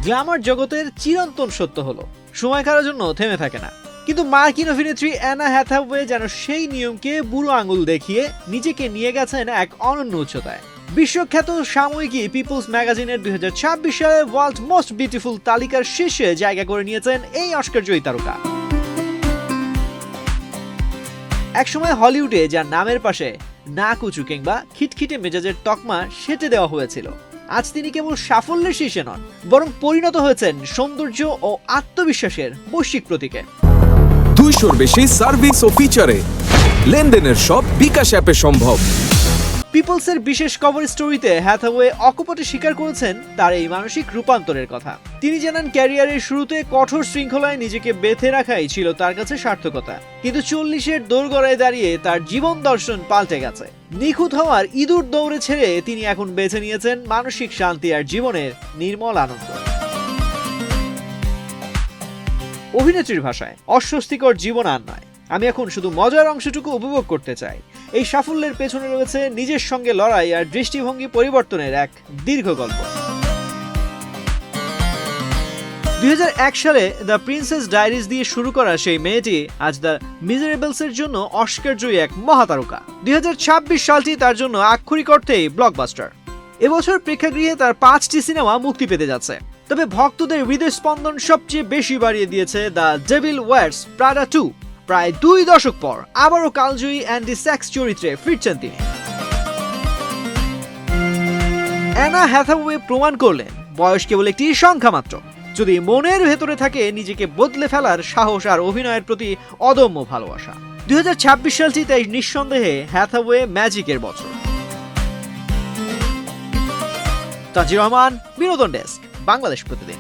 Glamour জগতের চিরন্তন সত্য হলো সময় কারোর জন্য থেমে থাকে না। কিন্তু মার্কিন অভিনেত্রী অ্যানা হ্যাথাওয়ে যেন সেই নিয়মকে বুড়ো আঙুল দেখিয়ে নিজেকে নিয়ে গেছেন এক অনন্য উচ্চতায়। বিশ্বখ্যাত সাময়িকী পিপলস ম্যাগাজিনের 2026 সালে ওয়ার্ল্ড মোস্ট বিউটিফুল তালিকার শীর্ষে জায়গা করে নিয়েছেন এই অস্কার জয়ী তারকা। একসময় হলিউডে যার নামের পাশে নাক উঁচু কিংবা খিটখিটে মেজাজের তকমা সেটে দেওয়া হয়েছিল, আজ তিনি কেবল সাফল্যের শীর্ষে নন, বরং পরিণত হয়েছেন সৌন্দর্য ও আত্মবিশ্বাসের বৈশ্বিক প্রতীকে। 200-র বেশি সার্ভিস ও ফিচারে লেনদেনের সব বিকাশ অ্যাপে সম্ভব। পিপলসের বিশেষ কভার স্টোরিতে হ্যাথাওয়ে অকপটে স্বীকার করেছেন তার এই মানসিক রূপান্তরের কথা। তিনি জানান, ক্যারিয়ারের শুরুতে কঠোর শৃঙ্খলায় নিজেকে বেঁধে রাখাই ছিল তার কাছে সার্থকতা, কিন্তু 40-এর দোরগোড়ায় দাঁড়িয়ে তার জীবন দর্শন পাল্টে গেছে। নিখুঁত হওয়ার ইঁদুর দৌড়ে ছেড়ে তিনি এখন বেছে নিয়েছেন মানসিক শান্তি আর জীবনের নির্মল আনন্দ। অভিনেত্রীর ভাষায়, অস্বস্তিকর জীবন আর নয়, আমি এখন শুধু মজার অংশটুকু উপভোগ করতে চাই। এই সাফল্যের পেছনে রয়েছে নিজের সঙ্গে লড়াই আর দৃষ্টিভঙ্গি পরিবর্তনের এক দীর্ঘ গল্প। 2001 সালে দ্য প্রিন্সেস ডায়েরিজ দিয়ে শুরু করা সেই মেয়েটি আজ দ্য মিজারেবলসের জন্য অস্কার জয়ী এক মহাতারকা। 2026 সালটি তার জন্য আক্ষরিক অর্থেই ব্লকবাস্টার। এবছর প্রেক্ষাগৃহে তার 5টি সিনেমা মুক্তি পেতে যাচ্ছে। তবে ভক্তদের হৃদয় স্পন্দন সবচেয়ে বেশি বাড়িয়ে দিয়েছে দ্য ডেভিল ওয়ার্স প্রাডা 2। প্রায় 2 দশক পর আবারও কালজয়ী অ্যান্ডি স্যাক্স চরিত্রে ফিরছেন তিনি। অ্যানা হ্যাথাওয়ে প্রমাণ করলেন, বয়স কেবল একটি সংখ্যা মাত্র, যদি মনের ভেতরে থাকে নিজেকে বদলে ফেলার সাহস আর অভিনয়ের প্রতি অদম্য ভালোবাসা। 2026 সালটি তাই নিঃসন্দেহে হ্যাথাওয়ে ম্যাজিকের বছর। তাজির রহমান, বিনোদন ডেস্ক, বাংলাদেশ প্রতিদিন।